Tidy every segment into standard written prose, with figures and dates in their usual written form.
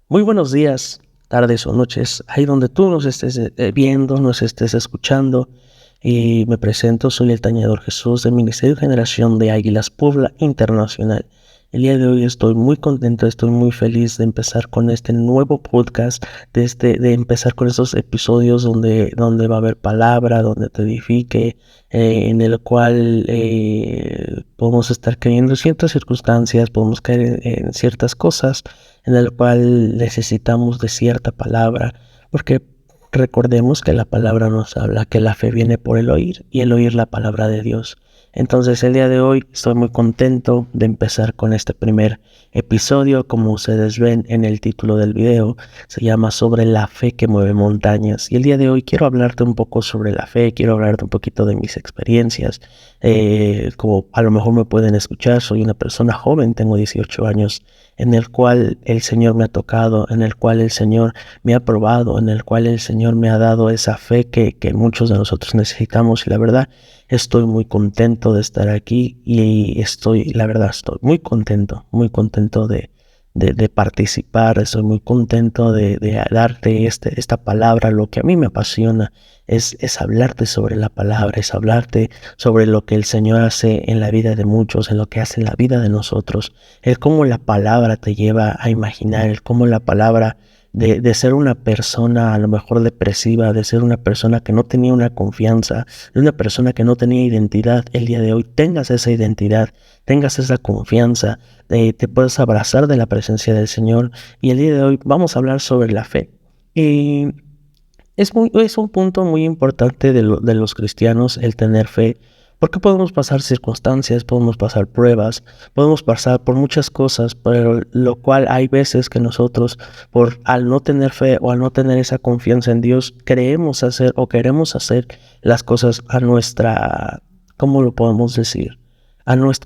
Muy buenos días, tardes o noches, ahí donde tú nos estés viendo, nos estés escuchando. Y me presento, soy el Tañedor Jesús del Ministerio Generación de Águilas Puebla Internacional. El día de hoy estoy muy contento, estoy muy feliz de empezar con este nuevo podcast, de empezar con estos episodios donde va a haber palabra, donde te edifique, en el cual podemos estar cayendo en ciertas circunstancias, podemos caer en ciertas cosas en el cual necesitamos de cierta palabra, porque recordemos que la palabra nos habla que la fe viene por el oír y el oír la palabra de Dios. Entonces el día de hoy estoy muy contento de empezar con este primer episodio. Como ustedes ven en el título del video, se llama Sobre la fe que mueve montañas. Y el día de hoy quiero hablarte un poco sobre la fe, quiero hablarte un poquito de mis experiencias. Como a lo mejor me pueden escuchar, soy una persona joven, tengo 18 años, en el cual el Señor me ha tocado, en el cual el Señor me ha probado, en el cual el Señor me ha dado esa fe que muchos de nosotros necesitamos. Y la verdad, estoy muy contento de estar aquí y estoy muy contento de participar. Estoy muy contento de darte esta palabra. Lo que a mí me apasiona es hablarte sobre la palabra, es hablarte sobre lo que el Señor hace en la vida de muchos, en lo que hace en la vida de nosotros, el cómo la palabra te lleva a imaginar, el cómo la palabra de ser una persona a lo mejor depresiva, de ser una persona que no tenía una confianza, de una persona que no tenía identidad, el día de hoy tengas esa identidad, tengas esa confianza, te puedes abrazar de la presencia del Señor. Y el día de hoy vamos a hablar sobre la fe. Y es un punto muy importante de los cristianos el tener fe, porque podemos pasar circunstancias, podemos pasar pruebas, podemos pasar por muchas cosas, pero lo cual hay veces que nosotros, al no tener fe o al no tener esa confianza en Dios, creemos hacer o queremos hacer las cosas a nuestra, ¿cómo lo podemos decir?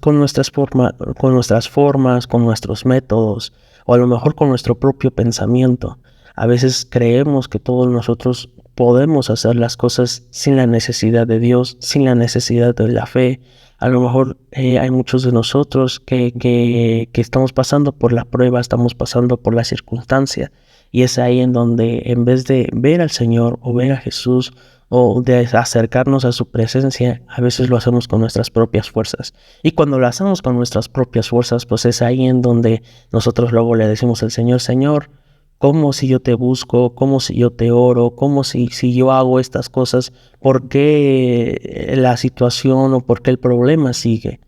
Con nuestras formas, con nuestros métodos, o a lo mejor con nuestro propio pensamiento. A veces creemos que todos nosotros podemos hacer las cosas sin la necesidad de Dios, sin la necesidad de la fe. A lo mejor hay muchos de nosotros que estamos pasando por la prueba, estamos pasando por la circunstancia. Y es ahí en donde, en vez de ver al Señor o ver a Jesús o de acercarnos a su presencia, a veces lo hacemos con nuestras propias fuerzas. Y cuando lo hacemos con nuestras propias fuerzas, pues es ahí en donde nosotros luego le decimos al Señor: Señor, ¿cómo si yo te busco? ¿Cómo si yo te oro? ¿Cómo si yo hago estas cosas? ¿Por qué la situación o por qué el problema sigue?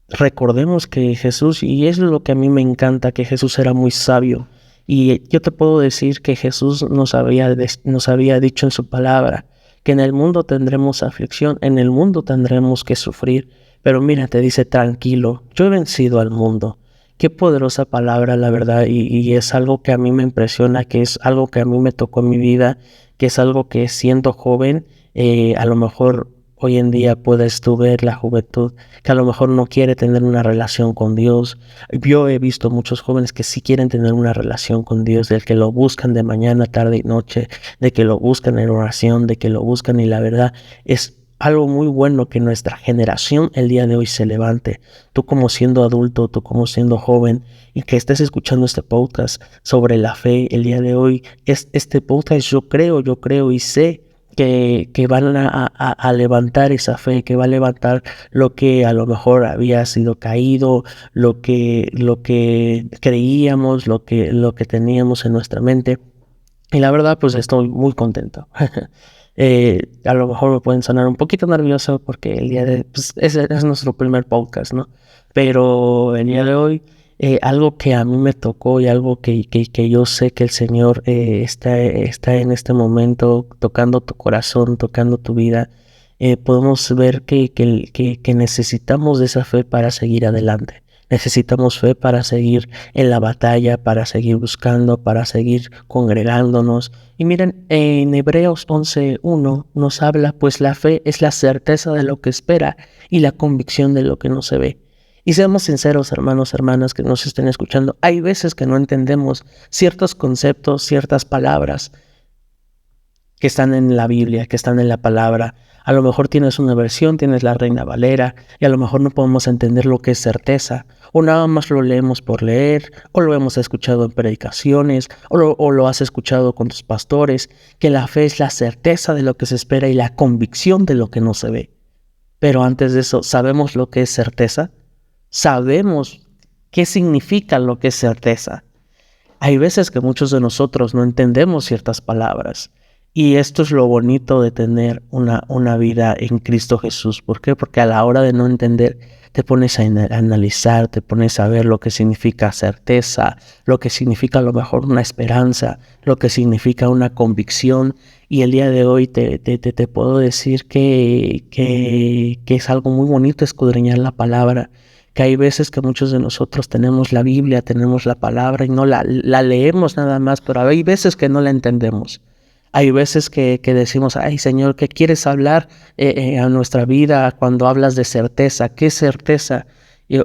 Recordemos que Jesús, y eso es lo que a mí me encanta, que Jesús era muy sabio. Y yo te puedo decir que Jesús nos había dicho en su palabra que en el mundo tendremos aflicción, en el mundo tendremos que sufrir. Pero mira, te dice: tranquilo, yo he vencido al mundo. Qué poderosa palabra, la verdad, y es algo que a mí me impresiona, que es algo que a mí me tocó en mi vida, que es algo que siendo joven, a lo mejor hoy en día puedes tú ver la juventud que a lo mejor no quiere tener una relación con Dios. Yo he visto muchos jóvenes que sí quieren tener una relación con Dios, del que lo buscan de mañana, tarde y noche, de que lo buscan en oración, de que lo buscan, y la verdad es algo muy bueno que nuestra generación el día de hoy se levante. Tú como siendo adulto, tú como siendo joven, y que estés escuchando este podcast sobre la fe el día de hoy, este podcast yo creo y sé que van a levantar esa fe, que va a levantar lo que a lo mejor había sido caído, lo que creíamos, lo que teníamos en nuestra mente. Y la verdad, pues estoy muy contento. A lo mejor me pueden sonar un poquito nervioso porque el día de, pues, es nuestro primer podcast, ¿no? Pero el día de hoy, algo que a mí me tocó y algo que yo sé que el Señor está en este momento tocando tu corazón, tocando tu vida. Podemos ver que necesitamos de esa fe para seguir adelante. Necesitamos fe para seguir en la batalla, para seguir buscando, para seguir congregándonos. Y miren, en Hebreos 11:1 nos habla: pues la fe es la certeza de lo que espera y la convicción de lo que no se ve. Y seamos sinceros, hermanos, hermanas que nos estén escuchando, hay veces que no entendemos ciertos conceptos, ciertas palabras, que están en la Biblia, que están en la palabra. A lo mejor tienes una versión, tienes la Reina Valera, y a lo mejor no podemos entender lo que es certeza, o nada más lo leemos por leer, o lo hemos escuchado en predicaciones, o lo has escuchado con tus pastores, que la fe es la certeza de lo que se espera y la convicción de lo que no se ve. Pero antes de eso, ¿sabemos lo que es certeza? ¿Sabemos qué significa lo que es certeza? Hay veces que muchos de nosotros no entendemos ciertas palabras. Y esto es lo bonito de tener una vida en Cristo Jesús. ¿Por qué? Porque a la hora de no entender, te pones a analizar, te pones a ver lo que significa certeza, lo que significa a lo mejor una esperanza, lo que significa una convicción. Y el día de hoy te puedo decir que es algo muy bonito escudriñar la palabra, que hay veces que muchos de nosotros tenemos la Biblia, tenemos la palabra y no la leemos nada más, pero hay veces que no la entendemos. Hay veces que decimos, ay Señor, ¿qué quieres hablar a nuestra vida cuando hablas de certeza? ¿Qué certeza?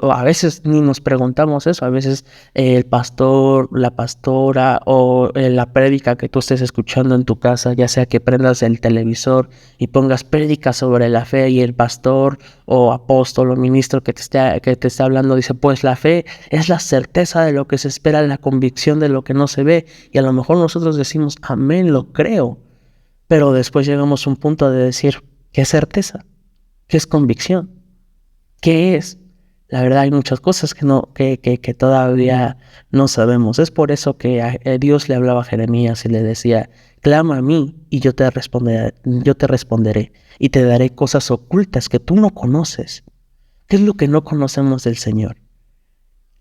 O a veces ni nos preguntamos eso, a veces el pastor, la pastora o la prédica que tú estés escuchando en tu casa, ya sea que prendas el televisor y pongas prédica sobre la fe y el pastor o apóstol o ministro que te esté hablando dice, pues la fe es la certeza de lo que se espera, la convicción de lo que no se ve. Y a lo mejor nosotros decimos, amén, lo creo. Pero después llegamos a un punto de decir, ¿qué es certeza? ¿Qué es convicción? ¿Qué es? La verdad hay muchas cosas que todavía no sabemos. Es por eso que a Dios le hablaba a Jeremías y le decía, clama a mí y yo te responderé y te daré cosas ocultas que tú no conoces. ¿Qué es lo que no conocemos del Señor?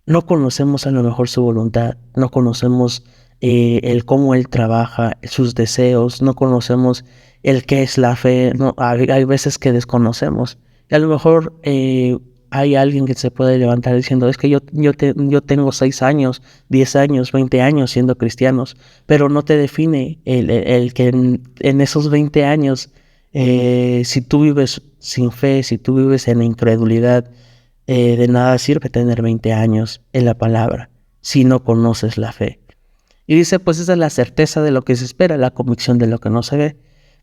No conocemos a lo mejor su voluntad, no conocemos el cómo Él trabaja, sus deseos, no conocemos el qué es la fe, no, hay veces que desconocemos. Y a lo mejor hay alguien que se puede levantar diciendo, es que yo tengo 6 años, 10 años, 20 años siendo cristianos, pero no te define el que en esos 20 años, si tú vives sin fe, si tú vives en la incredulidad, de nada sirve tener 20 años en la palabra si no conoces la fe. Y dice, pues esa es la certeza de lo que se espera, la convicción de lo que no se ve.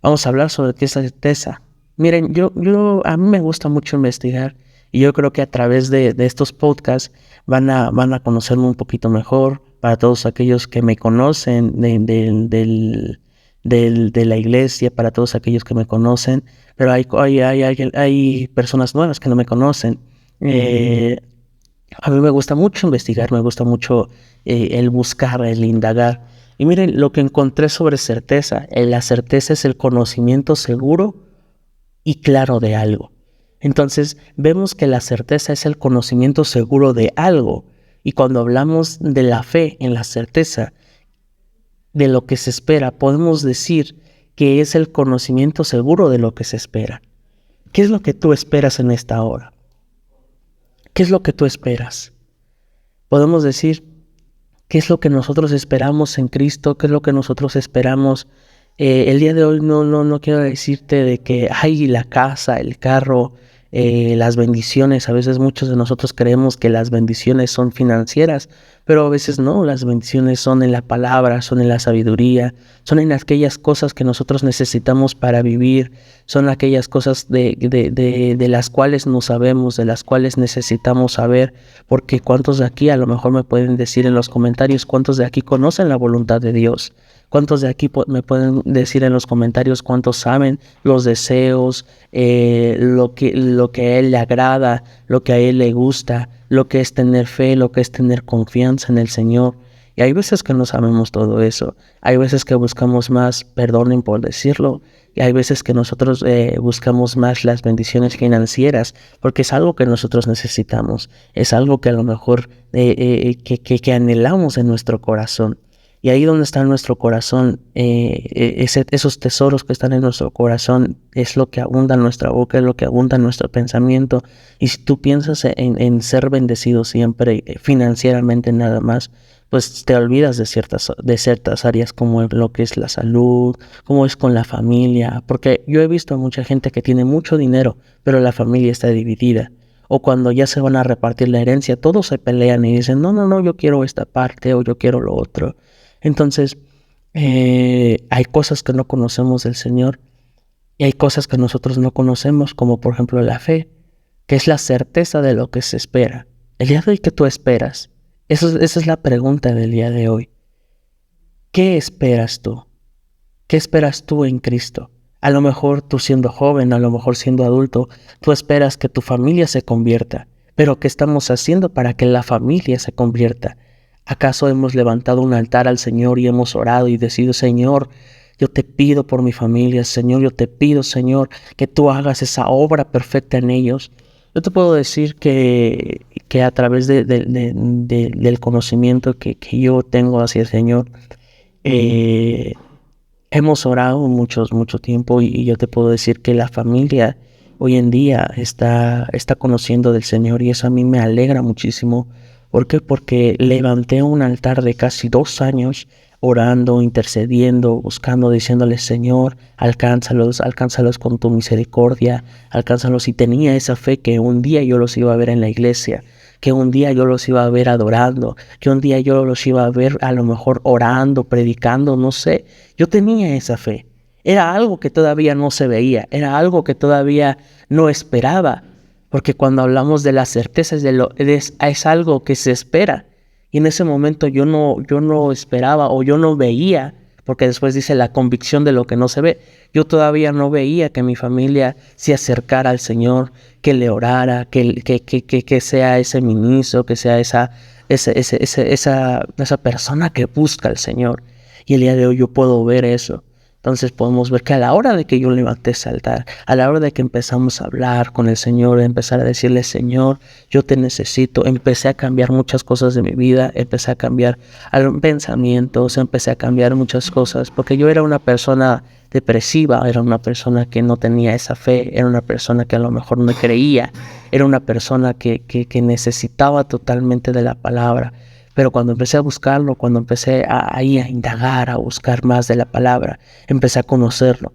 Vamos a hablar sobre qué es la certeza. Miren, a mí me gusta mucho investigar y yo creo que a través de estos podcasts van a conocerme un poquito mejor. Para todos aquellos que me conocen de la iglesia, para todos aquellos que me conocen, pero hay personas nuevas que no me conocen. A mí me gusta mucho investigar, me gusta mucho el buscar, el indagar. Y miren, lo que encontré sobre certeza, la certeza es el conocimiento seguro y claro de algo. Entonces, vemos que la certeza es el conocimiento seguro de algo. Y cuando hablamos de la fe en la certeza de lo que se espera, podemos decir que es el conocimiento seguro de lo que se espera. ¿Qué es lo que tú esperas en esta hora? ¿Qué es lo que tú esperas? Podemos decir, ¿qué es lo que nosotros esperamos en Cristo? ¿Qué es lo que nosotros esperamos? El día de hoy no quiero decirte de que hay la casa, el carro, las bendiciones. A veces muchos de nosotros creemos que las bendiciones son financieras, pero a veces no. Las bendiciones son en la palabra, son en la sabiduría, son en aquellas cosas que nosotros necesitamos para vivir, son aquellas cosas de las cuales no sabemos, de las cuales necesitamos saber, porque ¿cuántos de aquí a lo mejor me pueden decir en los comentarios cuántos de aquí conocen la voluntad de Dios? ¿Cuántos de aquí me pueden decir en los comentarios cuántos saben los deseos, lo que a Él le agrada, lo que a Él le gusta, lo que es tener fe, lo que es tener confianza en el Señor? Y hay veces que no sabemos todo eso. Hay veces que buscamos más, perdonen por decirlo, y hay veces que nosotros buscamos más las bendiciones financieras, porque es algo que nosotros necesitamos, es algo que a lo mejor que anhelamos en nuestro corazón. Y ahí donde está nuestro corazón, esos tesoros que están en nuestro corazón, es lo que abunda en nuestra boca, es lo que abunda en nuestro pensamiento. Y si tú piensas en ser bendecido siempre, financieramente nada más, pues te olvidas de ciertas áreas como lo que es la salud, como es con la familia. Porque yo he visto a mucha gente que tiene mucho dinero, pero la familia está dividida. O cuando ya se van a repartir la herencia, todos se pelean y dicen, no, yo quiero esta parte o yo quiero lo otro. Entonces, Hay cosas que no conocemos del Señor y hay cosas que nosotros no conocemos, como por ejemplo la fe, que es la certeza de lo que se espera. El día de hoy, ¿qué tú esperas? Esa es la pregunta del día de hoy. ¿Qué esperas tú? ¿Qué esperas tú en Cristo? A lo mejor tú siendo joven, a lo mejor siendo adulto, tú esperas que tu familia se convierta. Pero ¿qué estamos haciendo para que la familia se convierta? ¿Acaso hemos levantado un altar al Señor y hemos orado y decidido, Señor, yo te pido por mi familia, Señor, yo te pido, Señor, que tú hagas esa obra perfecta en ellos? Yo te puedo decir que a través del conocimiento que yo tengo hacia el Señor, eh, hemos orado mucho tiempo y yo te puedo decir que la familia hoy en día está conociendo del Señor y eso a mí me alegra muchísimo. ¿Por qué? Porque levanté un altar de casi 2 años orando, intercediendo, buscando, diciéndole, Señor, alcánzalos con tu misericordia, alcánzalos. Y tenía esa fe que un día yo los iba a ver en la iglesia, que un día yo los iba a ver adorando, que un día yo los iba a ver a lo mejor orando, predicando, no sé. Yo tenía esa fe. Era algo que todavía no se veía, era algo que todavía no esperaba, porque cuando hablamos de las certezas es algo que se espera. Y en ese momento yo no esperaba o yo no veía, porque después dice la convicción de lo que no se ve. Yo todavía no veía que mi familia se acercara al Señor, que le orara, que sea ese ministro, que sea esa persona que busca al Señor. Y el día de hoy yo puedo ver eso. Entonces podemos ver que a la hora de que yo levanté ese altar, a la hora de que empezamos a hablar con el Señor, empezar a decirle, Señor, yo te necesito, empecé a cambiar muchas cosas de mi vida, empecé a cambiar pensamientos, empecé a cambiar muchas cosas, porque yo era una persona depresiva, era una persona que no tenía esa fe, era una persona que a lo mejor no creía, era una persona que necesitaba totalmente de la palabra. Pero cuando empecé a buscarlo, cuando empecé a indagar, a buscar más de la palabra, empecé a conocerlo.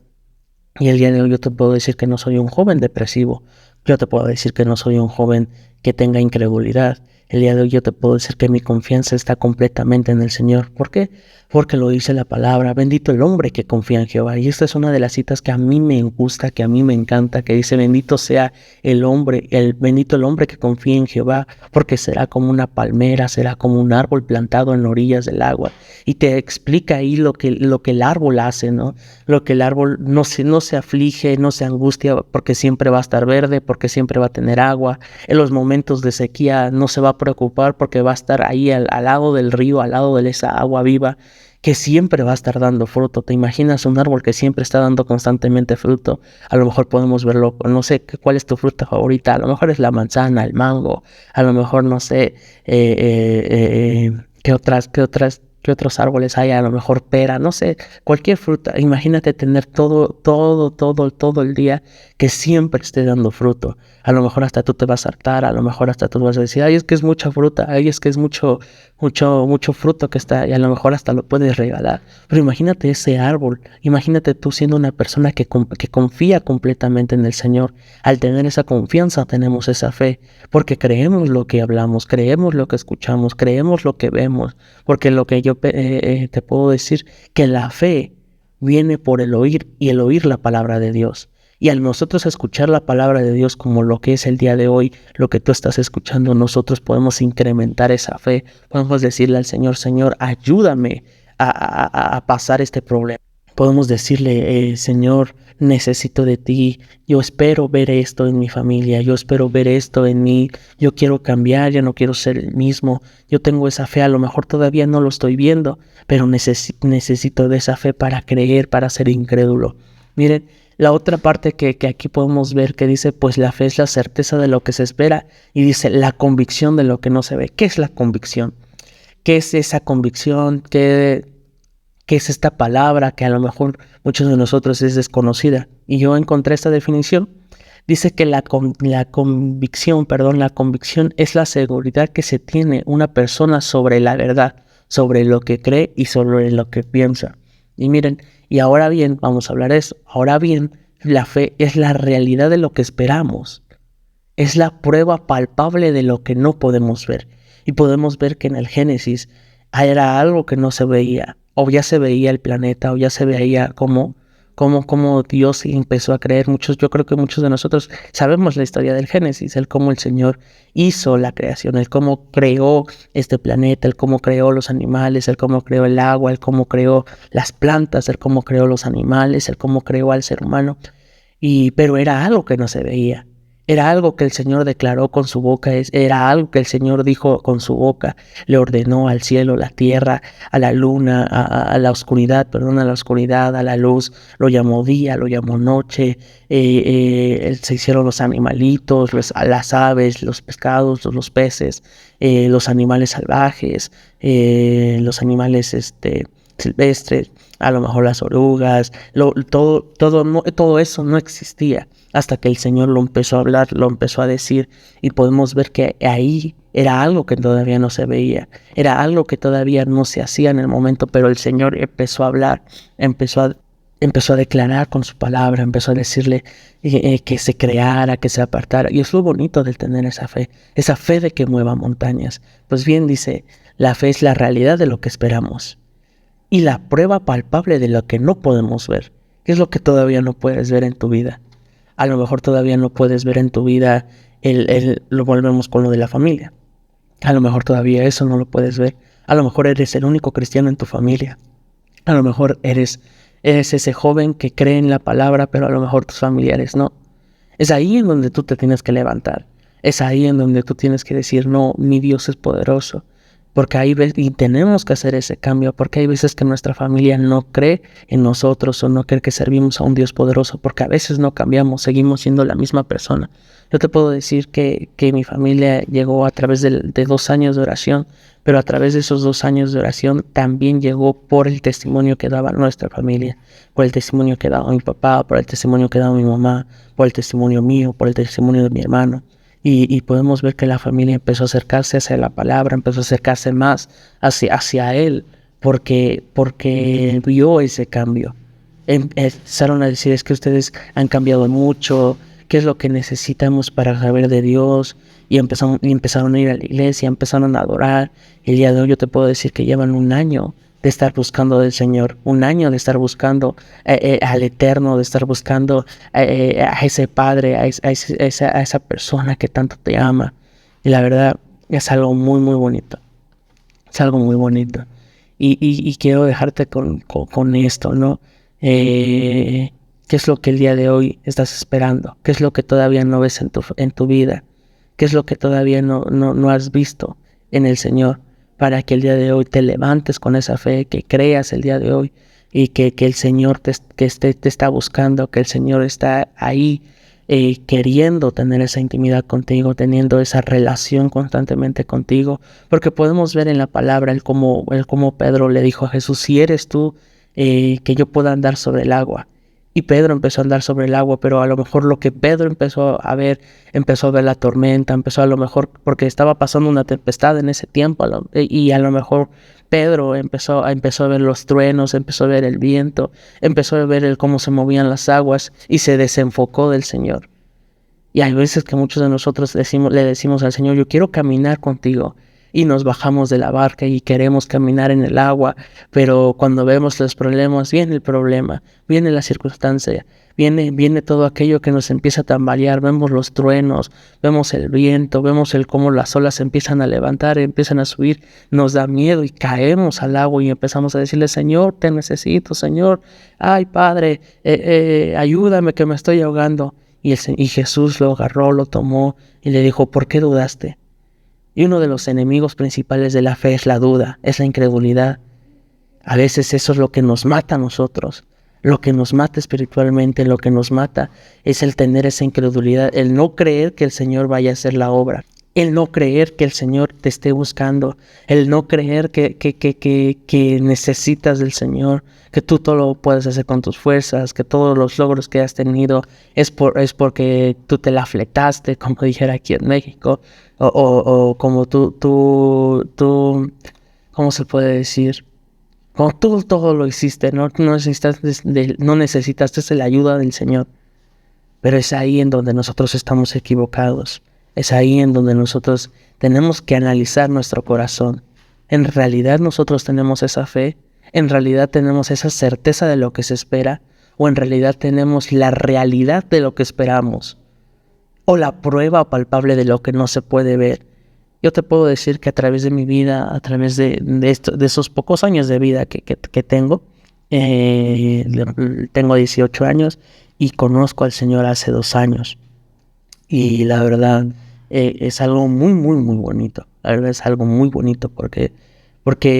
Y el día de hoy yo te puedo decir que no soy un joven depresivo. Yo te puedo decir que no soy un joven que tenga incredulidad. El día de hoy yo te puedo decir que mi confianza está completamente en el Señor. ¿Por qué? Porque lo dice la palabra. Bendito el hombre que confía en Jehová. Y esta es una de las citas que a mí me gusta, que a mí me encanta, que dice, bendito sea bendito el hombre que confía en Jehová, porque será como una palmera, será como un árbol plantado en orillas del agua. Y te explica ahí lo que el árbol hace, ¿no? Lo que el árbol no se aflige, no se angustia, porque siempre va a estar verde, porque siempre va a tener agua. En los momentos de sequía no se va a preocupar porque va a estar ahí al lado del río, al lado de esa agua viva, que siempre va a estar dando fruto. ¿Te imaginas un árbol que siempre está dando constantemente fruto? A lo mejor podemos verlo, no sé cuál es tu fruta favorita, a lo mejor es la manzana, el mango, a lo mejor no sé, qué otros árboles hay, a lo mejor pera, no sé, cualquier fruta. Imagínate tener todo el día que siempre esté dando fruto. A lo mejor hasta tú te vas a hartar, a lo mejor hasta tú vas a decir, ay, es que es mucha fruta, ay, es que es mucho fruto que está, y a lo mejor hasta lo puedes regalar. Pero imagínate ese árbol, imagínate tú siendo una persona que confía completamente en el Señor. Al tener esa confianza tenemos esa fe, porque creemos lo que hablamos, creemos lo que escuchamos, creemos lo que vemos, porque lo que yo te puedo decir, que la fe viene por el oír y el oír la palabra de Dios. Y al nosotros escuchar la palabra de Dios como lo que es el día de hoy, lo que tú estás escuchando, nosotros podemos incrementar esa fe. Podemos decirle al Señor, Señor, ayúdame a pasar este problema. Podemos decirle, Señor, necesito de ti, yo espero ver esto en mi familia, yo espero ver esto en mí, yo quiero cambiar, ya no quiero ser el mismo, yo tengo esa fe, a lo mejor todavía no lo estoy viendo, pero necesito de esa fe para creer, para ser incrédulo. Miren, la otra parte que aquí podemos ver que dice, pues la fe es la certeza de lo que se espera, y dice la convicción de lo que no se ve. ¿Qué es la convicción? ¿Qué es esa convicción? ¿Qué es esta palabra que a lo mejor muchos de nosotros es desconocida? Y yo encontré esta definición. Dice que la convicción es la seguridad que se tiene una persona sobre la verdad, sobre lo que cree y sobre lo que piensa. Y miren, y ahora bien, vamos a hablar de eso. Ahora bien, la fe es la realidad de lo que esperamos. Es la prueba palpable de lo que no podemos ver. Y podemos ver que en el Génesis era algo que no se veía. o ya se veía el planeta, o ya se veía cómo Dios empezó a creer. Yo creo que muchos de nosotros sabemos la historia del Génesis, el cómo el Señor hizo la creación, el cómo creó este planeta, el cómo creó los animales, el cómo creó el agua, el cómo creó las plantas, el cómo creó los animales, el cómo creó al ser humano. Pero era algo que no se veía. Era algo que el Señor declaró con su boca, era algo que el Señor dijo con su boca, le ordenó al cielo, la tierra, a la luna, a la oscuridad, a la oscuridad, a la luz, lo llamó día, lo llamó noche, se hicieron los animalitos, las aves, los pescados, los peces, los animales salvajes, los animales silvestres, a lo mejor las orugas, todo eso no existía hasta que el Señor lo empezó a hablar, lo empezó a decir, y podemos ver que ahí era algo que todavía no se veía, era algo que todavía no se hacía en el momento, pero el Señor empezó a hablar, empezó a declarar con su palabra, empezó a decirle que se creara, que se apartara. Y es lo bonito de tener esa fe de que mueva montañas. Pues bien, dice, la fe es la realidad de lo que esperamos y la prueba palpable de lo que no podemos ver. ¿Qué es lo que todavía no puedes ver en tu vida? A lo mejor todavía no puedes ver en tu vida, lo volvemos con lo de la familia. A lo mejor todavía eso no lo puedes ver. A lo mejor eres el único cristiano en tu familia. A lo mejor eres ese joven que cree en la palabra, pero a lo mejor tus familiares no. Es ahí en donde tú te tienes que levantar. Es ahí en donde tú tienes que decir, no, mi Dios es poderoso. Porque hay veces, y tenemos que hacer ese cambio, porque hay veces que nuestra familia no cree en nosotros o no cree que servimos a un Dios poderoso, porque a veces no cambiamos, seguimos siendo la misma persona. Yo te puedo decir que mi familia llegó a través de 2 años de oración, pero a través de esos 2 años de oración también llegó por el testimonio que daba nuestra familia, por el testimonio que daba mi papá, por el testimonio que daba mi mamá, por el testimonio mío, por el testimonio de mi hermano. Y podemos ver que la familia empezó a acercarse hacia la palabra, empezó a acercarse más hacia Él, porque vio ese cambio. Empezaron a decir, es que ustedes han cambiado mucho, ¿qué es lo que necesitamos para saber de Dios? Y empezaron a ir a la iglesia, empezaron a adorar. El día de hoy yo te puedo decir que llevan 1 año de estar buscando del Señor, 1 año de estar buscando al Eterno, de estar buscando a ese Padre, a esa persona que tanto te ama. Y la verdad es algo muy, muy bonito. Es algo muy bonito. Y quiero dejarte con esto, ¿no? ¿Qué es lo que el día de hoy estás esperando? ¿Qué es lo que todavía no ves en tu vida? ¿Qué es lo que todavía no has visto en el Señor? Para que el día de hoy te levantes con esa fe, que creas el día de hoy y que el Señor te está buscando, que el Señor está ahí queriendo tener esa intimidad contigo, teniendo esa relación constantemente contigo, porque podemos ver en la palabra el cómo Pedro le dijo a Jesús, si eres tú, que yo pueda andar sobre el agua. Y Pedro empezó a andar sobre el agua, pero a lo mejor lo que Pedro empezó a ver la tormenta, empezó a lo mejor, porque estaba pasando una tempestad en ese tiempo, y a lo mejor Pedro empezó a ver los truenos, empezó a ver el viento, empezó a ver cómo se movían las aguas, y se desenfocó del Señor. Y hay veces que muchos de nosotros le decimos al Señor, yo quiero caminar contigo, y nos bajamos de la barca y queremos caminar en el agua, pero cuando vemos los problemas, viene el problema, viene la circunstancia, viene todo aquello que nos empieza a tambalear, vemos los truenos, vemos el viento, vemos cómo las olas empiezan a levantar, empiezan a subir, nos da miedo y caemos al agua y empezamos a decirle, Señor, te necesito, Señor, ay Padre, ayúdame que me estoy ahogando. Y Jesús lo agarró, lo tomó y le dijo, ¿por qué dudaste? Y uno de los enemigos principales de la fe es la duda, es la incredulidad. A veces eso es lo que nos mata a nosotros, lo que nos mata espiritualmente, lo que nos mata es el tener esa incredulidad, el no creer que el Señor vaya a hacer la obra, el no creer que el Señor te esté buscando, el no creer que necesitas del Señor, que tú todo lo puedes hacer con tus fuerzas, que todos los logros que has tenido es porque tú te la fletaste, como dijera aquí en México, o como tú, ¿cómo se puede decir? Como tú todo lo hiciste, no necesitaste la ayuda del Señor. Pero es ahí en donde nosotros estamos equivocados. Es ahí en donde nosotros tenemos que analizar nuestro corazón. ¿En realidad nosotros tenemos esa fe? ¿En realidad tenemos esa certeza de lo que se espera? ¿O en realidad tenemos la realidad de lo que esperamos? ¿O la prueba palpable de lo que no se puede ver? Yo te puedo decir que a través de mi vida, a través de esos pocos años de vida que tengo, tengo 18 años y conozco al Señor hace 2 años. Y la verdad es algo muy, muy, muy bonito. La verdad es algo muy bonito porque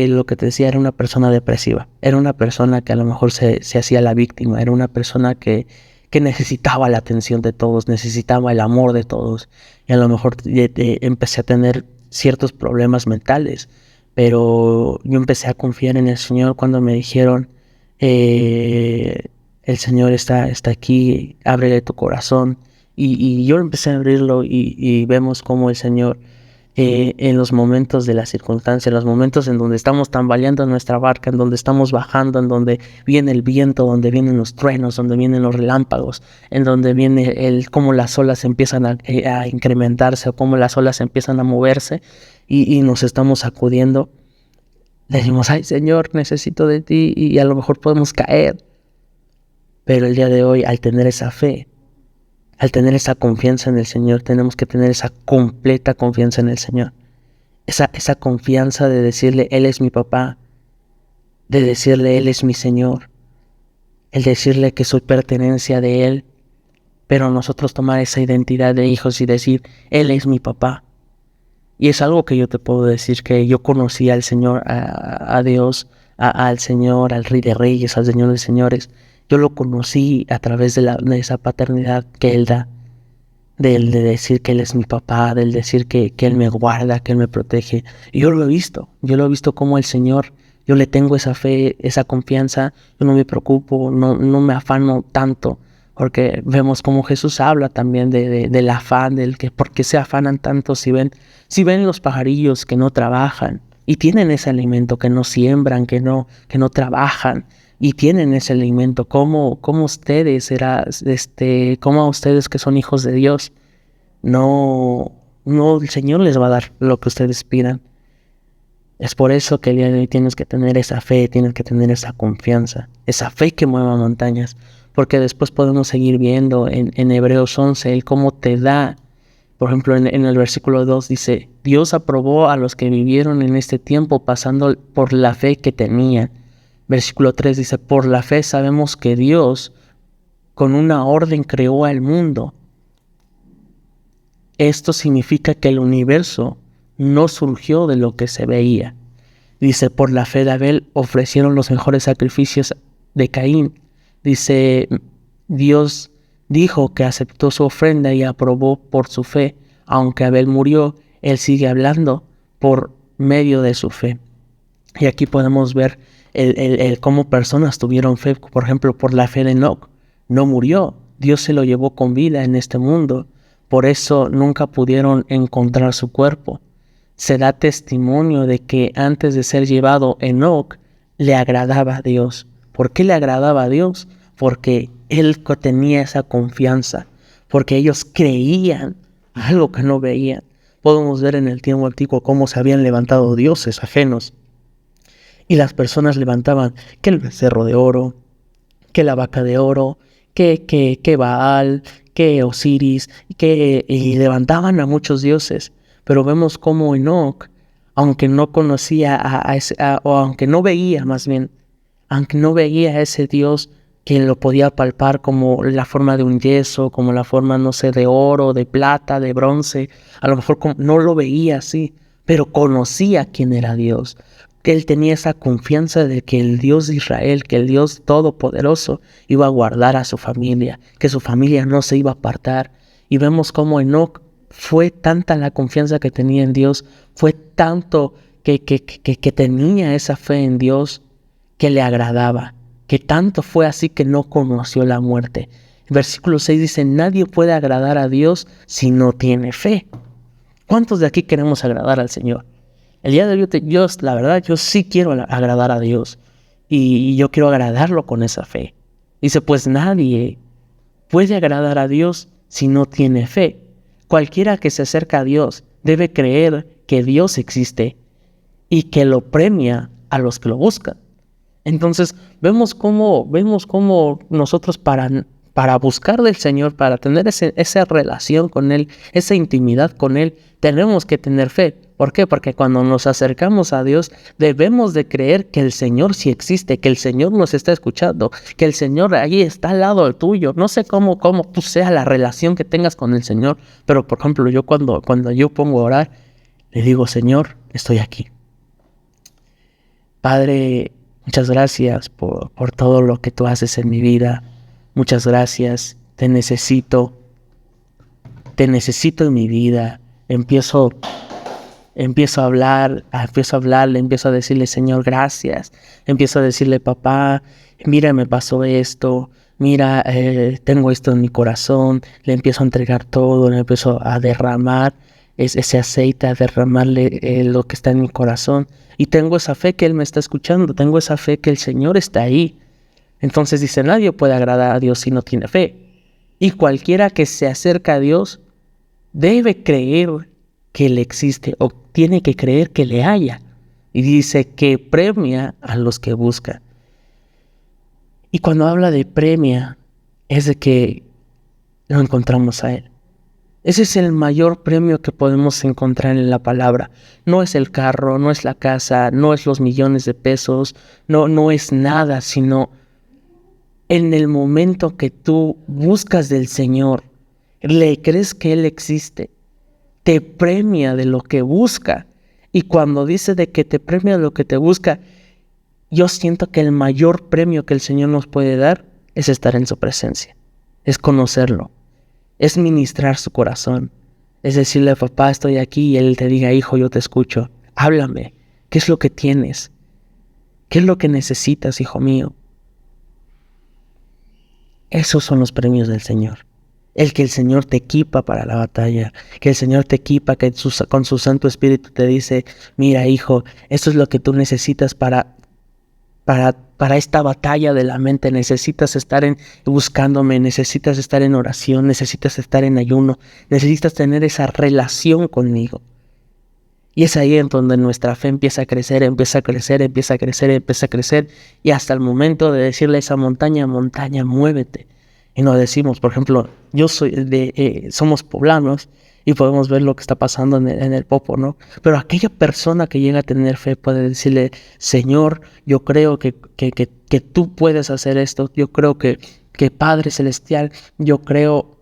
lo que te decía, era una persona depresiva. Era una persona que a lo mejor se hacía la víctima. Era una persona que necesitaba la atención de todos, necesitaba el amor de todos. Y a lo mejor empecé a tener ciertos problemas mentales. Pero yo empecé a confiar en el Señor cuando me dijeron, el Señor está aquí, ábrele tu corazón. Y yo empecé a abrirlo y vemos cómo el Señor, en los momentos de la circunstancia, en los momentos en donde estamos tambaleando nuestra barca, en donde estamos bajando, en donde viene el viento, donde vienen los truenos, donde vienen los relámpagos, en donde viene cómo las olas empiezan a incrementarse o cómo las olas empiezan a moverse y nos estamos sacudiendo, decimos, ay Señor, necesito de ti, y a lo mejor podemos caer, pero el día de hoy, al tener esa fe, al tener esa confianza en el Señor, tenemos que tener esa completa confianza en el Señor. Esa confianza de decirle, Él es mi papá, de decirle, Él es mi Señor, el decirle que soy pertenencia de Él, pero nosotros tomar esa identidad de hijos y decir, Él es mi papá. Y es algo que yo te puedo decir, que yo conocí al Señor, a Dios, al Señor, al Rey de Reyes, al Señor de Señores. Yo lo conocí a través de esa paternidad que Él da, de decir que Él es mi papá, del decir que Él me guarda, que Él me protege. Y yo lo he visto como el Señor, yo le tengo esa fe, esa confianza, yo no me preocupo, no me afano tanto, porque vemos como Jesús habla también del afán, del que por qué se afanan tanto si ven los pajarillos que no trabajan y tienen ese alimento, que no siembran, que no trabajan, y tienen ese alimento. ¿Cómo ustedes cómo a ustedes que son hijos de Dios, no, el Señor les va a dar lo que ustedes pidan? Es por eso que el día de hoy tienes que tener esa fe, tienes que tener esa confianza, esa fe que mueva montañas, porque después podemos seguir viendo en Hebreos 11 el cómo te da. Por ejemplo, en el versículo 2 dice, Dios aprobó a los que vivieron en este tiempo pasando por la fe que tenían. Versículo 3 dice, por la fe sabemos que Dios con una orden creó al mundo. Esto significa que el universo no surgió de lo que se veía. Dice, por la fe de Abel ofrecieron los mejores sacrificios de Caín. Dice, Dios dijo que aceptó su ofrenda y aprobó por su fe. Aunque Abel murió, él sigue hablando por medio de su fe. Y aquí podemos ver el cómo personas tuvieron fe. Por ejemplo, por la fe de Enoc. No murió. Dios se lo llevó con vida en este mundo. Por eso nunca pudieron encontrar su cuerpo. Se da testimonio de que antes de ser llevado, Enoc le agradaba a Dios. ¿Por qué le agradaba a Dios? Porque él tenía esa confianza, porque ellos creían algo que no veían. Podemos ver en el tiempo antiguo cómo se habían levantado dioses ajenos, y las personas levantaban que el becerro de oro, que la vaca de oro, que Baal, que Osiris, y levantaban a muchos dioses. Pero vemos cómo Enoc, aunque no conocía o aunque no veía más bien, aunque no veía a ese Dios que lo podía palpar como la forma de un yeso, como la forma, no sé, de oro, de plata, de bronce, a lo mejor no lo veía así, pero conocía quién era Dios. Él tenía esa confianza de que el Dios de Israel, que el Dios Todopoderoso iba a guardar a su familia, que su familia no se iba a apartar. Y vemos cómo Enoc, fue tanta la confianza que tenía en Dios, fue tanto que tenía esa fe en Dios, que le agradaba, que tanto fue así que no conoció la muerte. El versículo 6 dice, nadie puede agradar a Dios si no tiene fe. ¿Cuántos de aquí queremos agradar al Señor? El día de hoy, la verdad, yo sí quiero agradar a Dios, y yo quiero agradarlo con esa fe. Dice, pues nadie puede agradar a Dios si no tiene fe. Cualquiera que se acerca a Dios debe creer que Dios existe y que lo premia a los que lo buscan. Entonces vemos cómo nosotros para buscar del Señor, para tener esa relación con Él, esa intimidad con Él, tenemos que tener fe. ¿Por qué? Porque cuando nos acercamos a Dios, debemos de creer que el Señor sí existe, que el Señor nos está escuchando, que el Señor ahí está al lado tuyo. No sé cómo tú sea la relación que tengas con el Señor, pero por ejemplo, yo cuando yo pongo a orar, le digo, Señor, estoy aquí. Padre, muchas gracias por todo lo que tú haces en mi vida. Muchas gracias. Te necesito en mi vida. Empiezo a hablarle, empiezo a decirle, Señor, gracias. Empiezo a decirle, papá, mira, me pasó esto. Mira, tengo esto en mi corazón. Le empiezo a entregar todo, le empiezo a derramar ese aceite, a derramarle lo que está en mi corazón. Y tengo esa fe que Él me está escuchando, tengo esa fe que el Señor está ahí. Entonces dice, nadie puede agradar a Dios si no tiene fe. Y cualquiera que se acerca a Dios debe creer que Él existe o tiene que creer que le haya. Y dice que premia a los que buscan. Y cuando habla de premia, es de que lo encontramos a Él. Ese es el mayor premio que podemos encontrar en la palabra. No es el carro, no es la casa, no es los millones de pesos, no es nada, sino en el momento que tú buscas del Señor, le crees que Él existe, te premia de lo que busca. Y cuando dice de que te premia de lo que te busca, yo siento que el mayor premio que el Señor nos puede dar es estar en su presencia, es conocerlo, es ministrar su corazón, es decirle, papá, estoy aquí, y Él te diga, hijo, yo te escucho, háblame, ¿qué es lo que tienes? ¿Qué es lo que necesitas, hijo mío? Esos son los premios del Señor. El que el Señor te equipa para la batalla, que el Señor te equipa, que con su Santo Espíritu te dice, mira, hijo, esto es lo que tú necesitas para esta batalla de la mente. Necesitas estar buscándome, necesitas estar en oración, necesitas estar en ayuno, necesitas tener esa relación conmigo. Y es ahí en donde nuestra fe empieza a crecer, y hasta el momento de decirle a esa montaña, montaña, muévete. Y nos decimos, por ejemplo, somos poblanos y podemos ver lo que está pasando en el Popo, ¿no? Pero aquella persona que llega a tener fe puede decirle, Señor, yo creo que tú puedes hacer esto, yo creo que Padre Celestial, yo creo,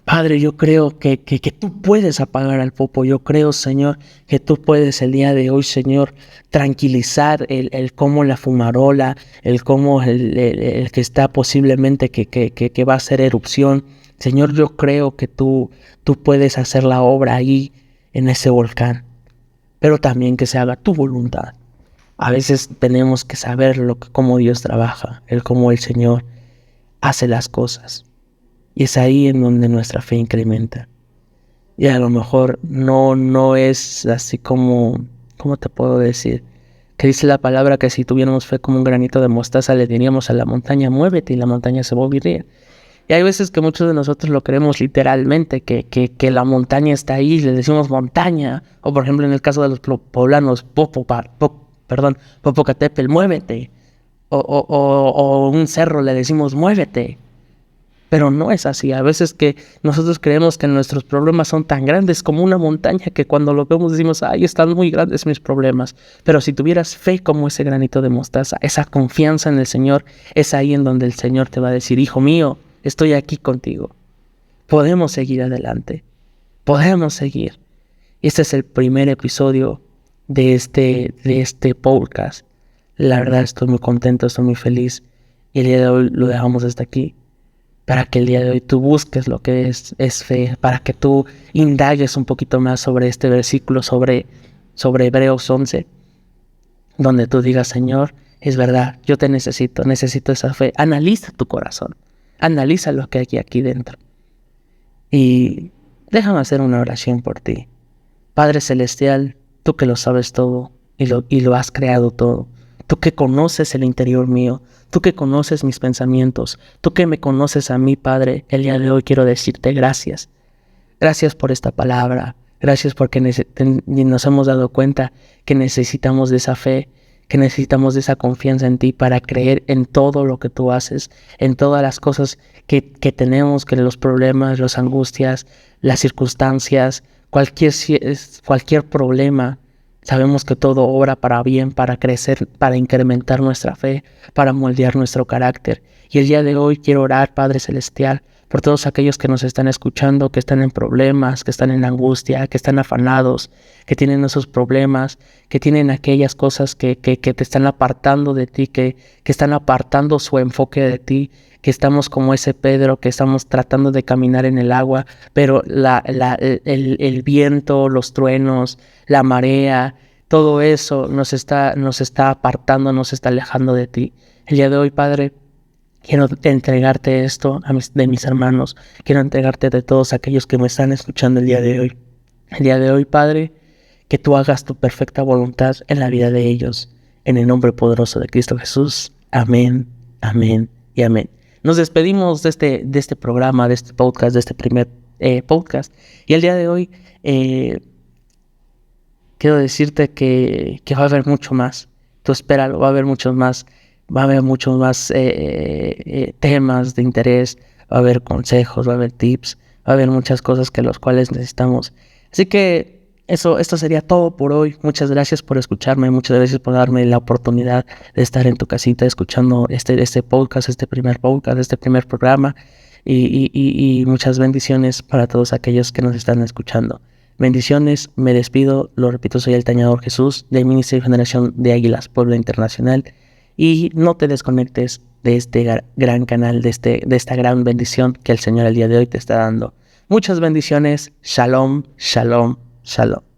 Padre, yo creo que tú puedes apagar al Popo. Yo creo, Señor, que tú puedes el día de hoy, Señor, tranquilizar el cómo la fumarola, el cómo el que está posiblemente que va a hacer erupción. Señor, yo creo que tú puedes hacer la obra ahí en ese volcán, pero también que se haga tu voluntad. A veces tenemos que saber cómo Dios trabaja, cómo el Señor hace las cosas. Y es ahí en donde nuestra fe incrementa. Y a lo mejor no es así como, ¿cómo te puedo decir? Que dice la palabra que si tuviéramos fe como un granito de mostaza, le diríamos a la montaña, muévete, y la montaña se movería. Y hay veces que muchos de nosotros lo creemos literalmente, que la montaña está ahí, y le decimos montaña. O por ejemplo en el caso de los poblanos, Popocatépetl, muévete. O un cerro le decimos, muévete. Pero no es así. A veces que nosotros creemos que nuestros problemas son tan grandes como una montaña que cuando lo vemos decimos, ay, están muy grandes mis problemas. Pero si tuvieras fe como ese granito de mostaza, esa confianza en el Señor, es ahí en donde el Señor te va a decir, hijo mío, estoy aquí contigo. Podemos seguir adelante. Podemos seguir. Este es el primer episodio de este podcast. La verdad estoy muy contento, estoy muy feliz. Y el día de hoy lo dejamos hasta aquí. Para que el día de hoy tú busques lo que es fe, para que tú indagues un poquito más sobre este versículo, sobre Hebreos 11, donde tú digas, Señor, es verdad, yo te necesito esa fe. Analiza tu corazón, analiza lo que hay aquí dentro. Y déjame hacer una oración por ti. Padre Celestial, tú que lo sabes todo y lo has creado todo. Tú que conoces el interior mío, tú que conoces mis pensamientos, tú que me conoces a mí, Padre, el día de hoy quiero decirte gracias. Gracias por esta palabra, gracias porque nos hemos dado cuenta que necesitamos de esa fe, que necesitamos de esa confianza en ti para creer en todo lo que tú haces, en todas las cosas que tenemos, que los problemas, las angustias, las circunstancias, cualquier problema. Sabemos que todo obra para bien, para crecer, para incrementar nuestra fe, para moldear nuestro carácter. Y el día de hoy quiero orar, Padre Celestial, por todos aquellos que nos están escuchando, que están en problemas, que están en angustia, que están afanados, que tienen esos problemas, que tienen aquellas cosas que te están apartando de ti, que están apartando su enfoque de ti, que estamos como ese Pedro, que estamos tratando de caminar en el agua, pero el viento, los truenos, la marea, todo eso nos está apartando, nos está alejando de ti. El día de hoy, Padre, quiero entregarte esto de mis hermanos, quiero entregarte de todos aquellos que me están escuchando el día de hoy. El día de hoy, Padre, que tú hagas tu perfecta voluntad en la vida de ellos. En el nombre poderoso de Cristo Jesús. Amén, amén y amén. Nos despedimos de este programa, de este podcast, de este primer podcast. Y el día de hoy quiero decirte que va a haber mucho más. Tú espéralo, va a haber muchos más. Va a haber muchos más temas de interés. Va a haber consejos, va a haber tips. Va a haber muchas cosas que los cuales necesitamos. Así que esto sería todo por hoy. Muchas gracias por escucharme, muchas gracias por darme la oportunidad de estar en tu casita escuchando este podcast, este primer programa. Y muchas bendiciones para todos aquellos que nos están escuchando. Bendiciones, me despido, lo repito, soy el Tañador Jesús del Ministerio de Generación de Águilas Puebla Internacional. Y no te desconectes de este gran canal, de esta gran bendición que el Señor el día de hoy te está dando. Muchas bendiciones. Shalom, shalom, shalom.